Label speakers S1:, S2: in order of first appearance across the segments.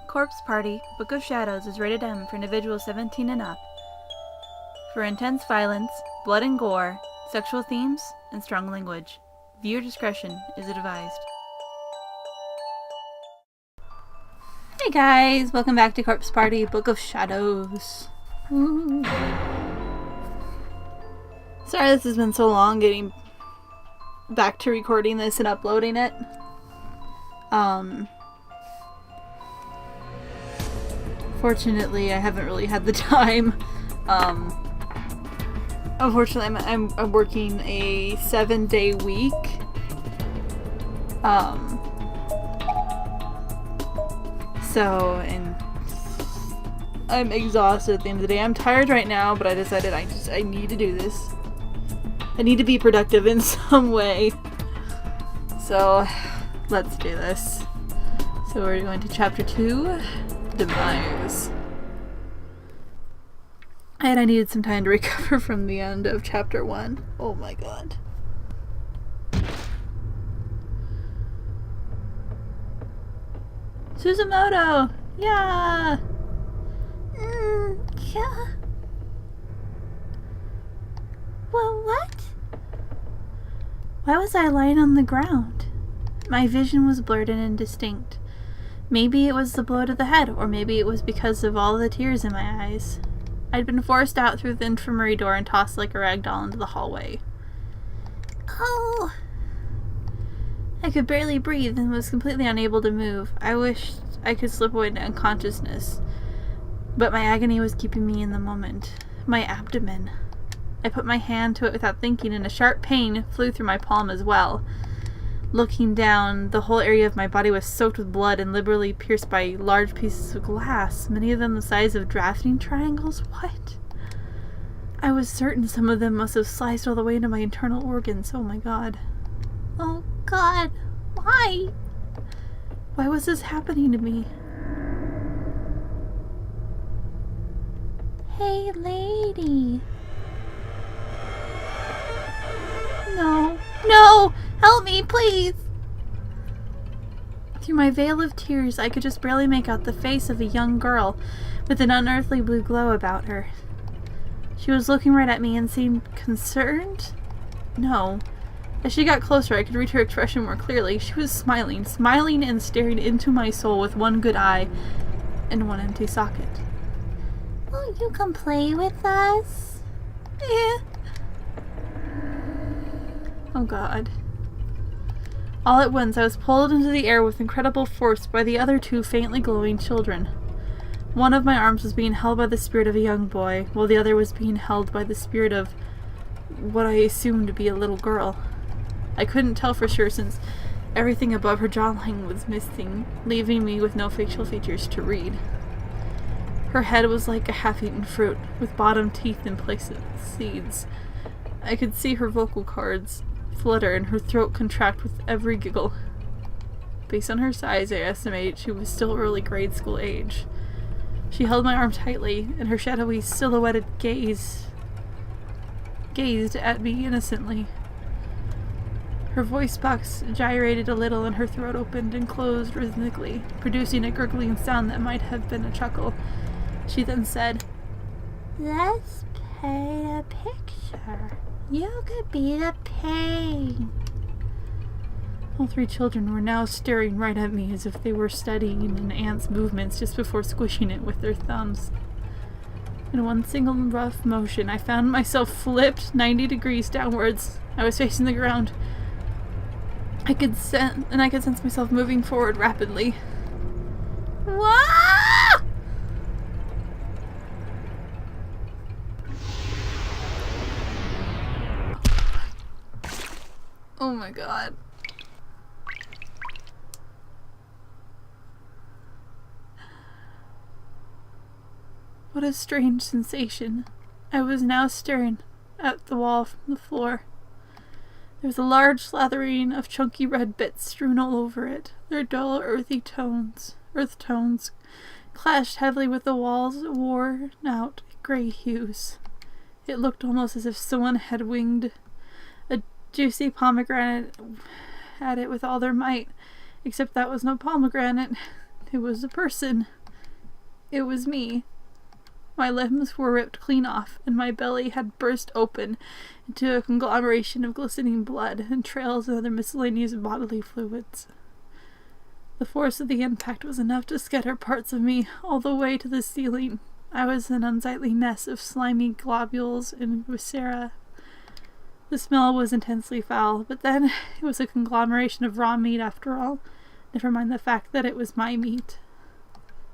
S1: Corpse Party, Book of Shadows is rated M for individuals 17 and up. For intense violence, blood and gore, sexual themes, and strong language. Viewer discretion is advised. Hey guys, welcome back to Corpse Party, Book of Shadows. Ooh. Sorry this has been so long getting back to recording this and uploading it. Fortunately, I haven't really had the time. Unfortunately, I'm working a 7-day week. And I'm exhausted at the end of the day. I'm tired right now, but I decided I need to do this. I need to be productive in some way. So, let's do this. So we're going to chapter 2. Demise. And I needed some time to recover from the end of chapter 1. Oh my god. Suzumoto! Yeah!
S2: Yeah. Well, what?
S1: Why was I lying on the ground? My vision was blurred and indistinct. Maybe it was the blow to the head, or maybe it was because of all the tears in my eyes. I'd been forced out through the infirmary door and tossed like a rag doll into the hallway.
S2: Oh.
S1: I could barely breathe and was completely unable to move. I wished I could slip away into unconsciousness, but my agony was keeping me in the moment. My abdomen. I put my hand to it without thinking, and a sharp pain flew through my palm as well. Looking down, the whole area of my body was soaked with blood and liberally pierced by large pieces of glass, many of them the size of drafting triangles. What? I was certain some of them must have sliced all the way into my internal organs. Oh my god.
S2: Oh god. Why?
S1: Why was this happening to me?
S2: Hey, lady.
S1: No. No! Help me, please! Through my veil of tears, I could just barely make out the face of a young girl with an unearthly blue glow about her. She was looking right at me and seemed concerned? No. As she got closer, I could read her expression more clearly. She was smiling and staring into my soul with one good eye and one empty socket.
S2: Won't you come play with us?
S1: Yeah. Oh god. All at once, I was pulled into the air with incredible force by the other two faintly glowing children. One of my arms was being held by the spirit of a young boy, while the other was being held by the spirit of what I assumed to be a little girl. I couldn't tell for sure since everything above her jawline was missing, leaving me with no facial features to read. Her head was like a half-eaten fruit, with bottom teeth in place of seeds. I could see her vocal cords flutter and her throat contract with every giggle. Based on her size, I estimated she was still early grade school age. She held my arm tightly, and her shadowy, silhouetted gaze gazed at me innocently. Her voice box gyrated a little, and her throat opened and closed rhythmically, producing a gurgling sound that might have been a chuckle. She then said,
S2: Let's paint a picture. You could be the pain.
S1: All three children were now staring right at me as if they were studying an ant's movements just before squishing it with their thumbs. In one single rough motion, I found myself flipped 90 degrees downwards. I was facing the ground. I could sense myself moving forward rapidly.
S2: What?
S1: Oh my god. What a strange sensation. I was now staring at the wall from the floor. There was a large slathering of chunky red bits strewn all over it. Their dull, earth tones clashed heavily with the walls' worn-out gray hues. It looked almost as if someone had winged a juicy pomegranate at it with all their might. Except that was no pomegranate. It was a person. It was me. My limbs were ripped clean off, and my belly had burst open into a conglomeration of glistening blood and trails and other miscellaneous bodily fluids. The force of the impact was enough to scatter parts of me all the way to the ceiling. I was an unsightly mess of slimy globules and viscera. The smell was intensely foul, but then it was a conglomeration of raw meat after all. Never mind the fact that it was my meat.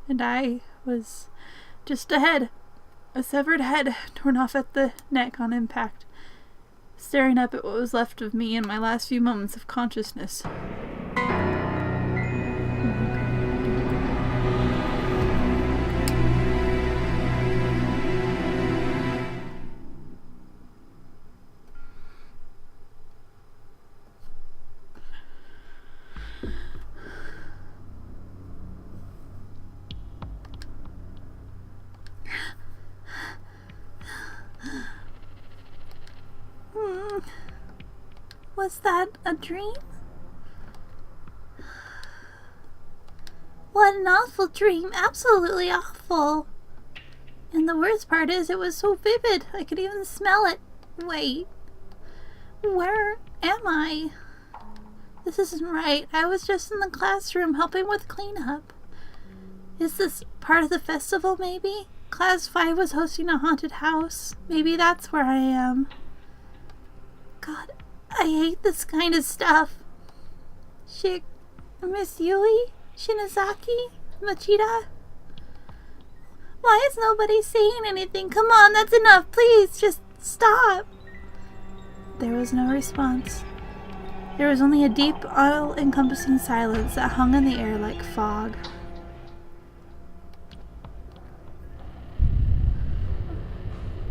S1: And I was just a head. A severed head torn off at the neck on impact, staring up at what was left of me in my last few moments of consciousness.
S2: Was that a dream? What an awful dream. Absolutely awful. And the worst part is it was so vivid. I could even smell it. Wait. Where am I? This isn't right. I was just in the classroom helping with cleanup. Is this part of the festival, maybe? Class 5 was hosting a haunted house. Maybe that's where I am. God, I hate this kind of stuff. Miss Yui? Shinozaki? Machida? Why is nobody saying anything? Come on, that's enough. Please, just stop.
S1: There was no response. There was only a deep, all-encompassing silence that hung in the air like fog.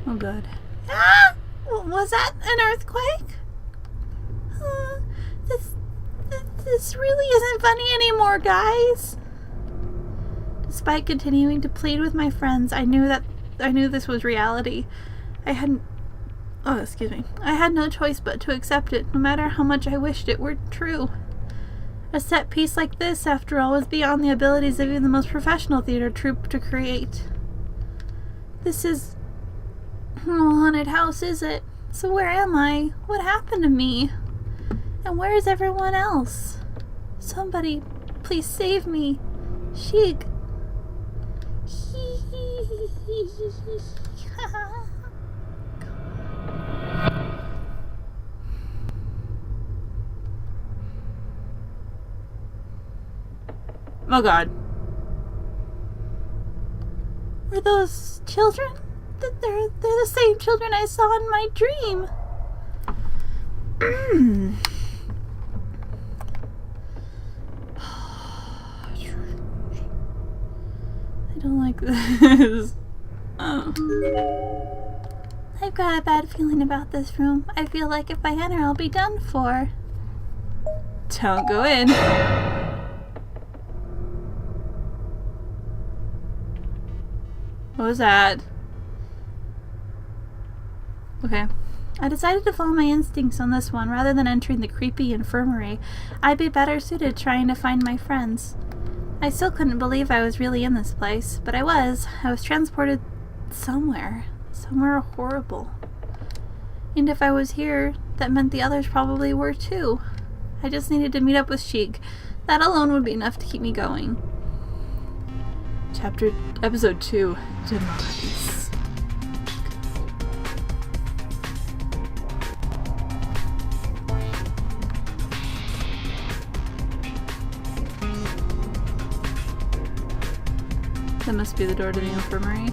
S1: Oh, good.
S2: Ah! Was that an earthquake? This really isn't funny anymore, guys.
S1: Despite continuing to plead with my friends, I knew this was reality. I had no choice but to accept it, no matter how much I wished it were true. A set piece like this, after all, was beyond the abilities of even the most professional theater troupe to create. This is no haunted house, is it? So where am I? What happened to me? And where is everyone else? Somebody, please save me. Sheik. Oh God.
S2: Were those children? They're the same children I saw in my dream.
S1: I don't like this.
S2: I've got a bad feeling about this room. I feel like if I enter, I'll be done for.
S1: Don't go in. What was that? Okay. I decided to follow my instincts on this one. Rather than entering the creepy infirmary, I'd be better suited trying to find my friends. I still couldn't believe I was really in this place, but I was. I was transported somewhere. Somewhere horrible. And if I was here, that meant the others probably were too. I just needed to meet up with Sheik. That alone would be enough to keep me going. Episode 2, Demise. That must be the door to the infirmary.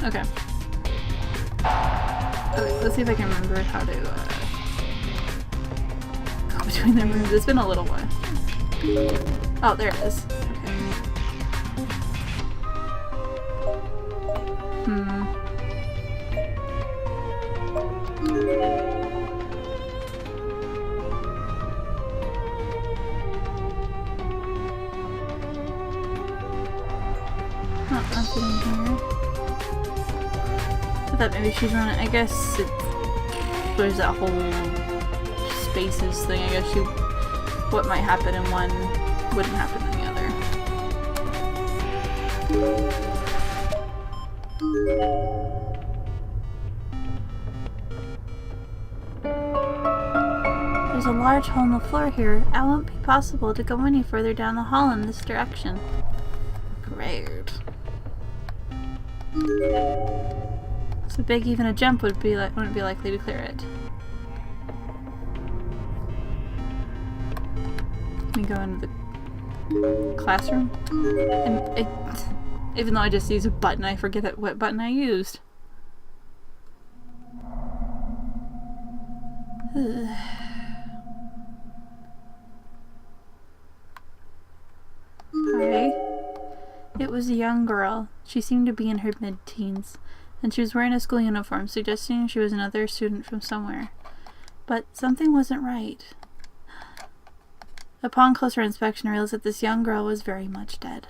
S1: Okay. Okay, let's see if I can remember how to go between the rooms. It's been a little while. Oh, there it is. Okay. Oh, nothing in here. I thought maybe she's running. I guess there's that whole spaces thing. I guess what might happen in one wouldn't happen in the other. There's a large hole in the floor here. It won't be possible to go any further down the hall in this direction. Great. So big even a jump wouldn't be likely to clear it. Let me go into the classroom. And even though I just used a button, I forget what button I used. Hi. It was a young girl. She seemed to be in her mid-teens, and she was wearing a school uniform, suggesting she was another student from somewhere. But something wasn't right. Upon closer inspection, I realized that this young girl was very much dead.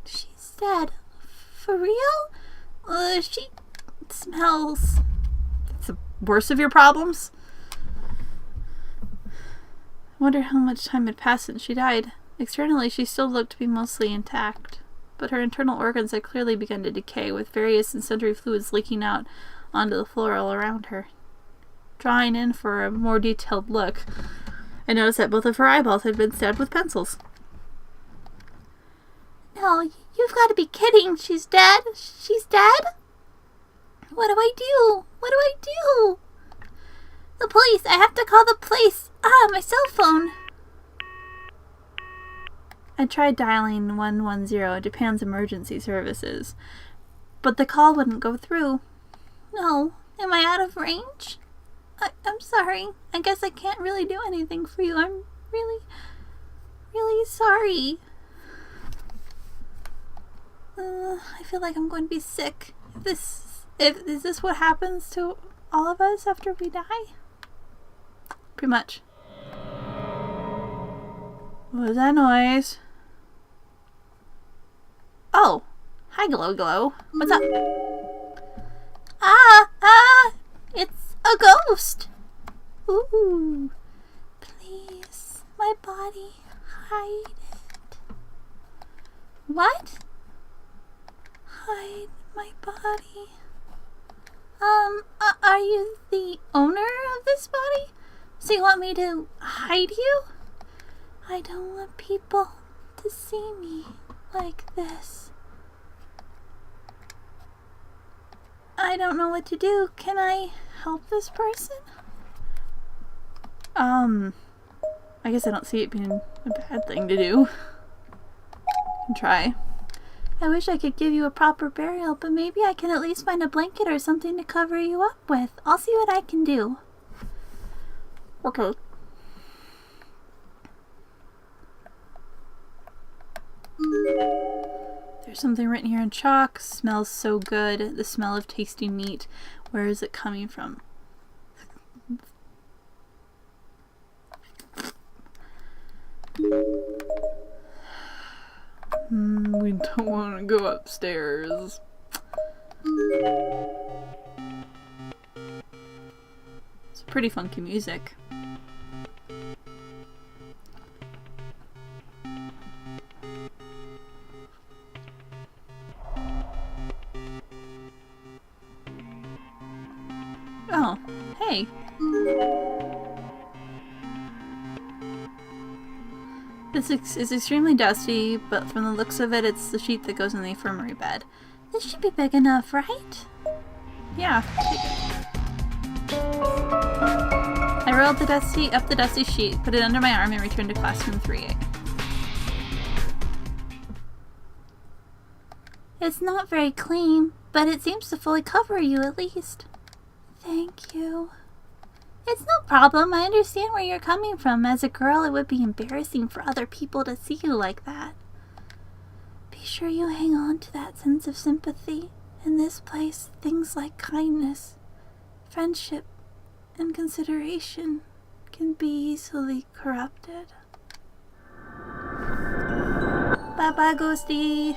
S2: She's dead? For real? She smells.
S1: It's the worst of your problems? I wonder how much time had passed since she died. Externally, she still looked to be mostly intact, but her internal organs had clearly begun to decay, with various and sundry fluids leaking out onto the floor all around her. Drawing in for a more detailed look, I noticed that both of her eyeballs had been stabbed with pencils.
S2: No, you've got to be kidding. She's dead? She's dead? What do I do? What do I do? The police. I have to call the police. My cell phone.
S1: I tried dialing 110, Japan's emergency services, but the call wouldn't go through.
S2: No. Am I out of range? I'm sorry. I guess I can't really do anything for you. I'm really, really sorry. I feel like I'm going to be sick. Is this what happens to all of us after we die?
S1: Pretty much. What was that noise? Oh! Hi, Glow Glow. What's up?
S2: It's a ghost! Ooh. Please, my body, hide it. What? Hide my body. Are you the owner of this body? So you want me to hide you? I don't want people to see me like this. I don't know what to do. Can I help this person?
S1: I guess I don't see it being a bad thing to do. Try.
S2: I wish I could give you a proper burial, but maybe I can at least find a blanket or something to cover you up with. I'll see what I can do.
S1: Okay. There's something written here in chalk. Smells so good. The smell of tasty meat. Where is it coming from? We don't want to go upstairs. It's pretty funky music. Oh, hey. This is extremely dusty, but from the looks of it, it's the sheet that goes in the infirmary bed.
S2: This should be big enough, right?
S1: Yeah, take it. I rolled up the dusty sheet, put it under my arm, and returned to classroom 3A.
S2: It's not very clean, but it seems to fully cover you at least. Thank you. It's no problem. I understand where you're coming from. As a girl, it would be embarrassing for other people to see you like that. Be sure you hang on to that sense of sympathy. In this place, things like kindness, friendship, and consideration can be easily corrupted. Bye-bye, Ghosty.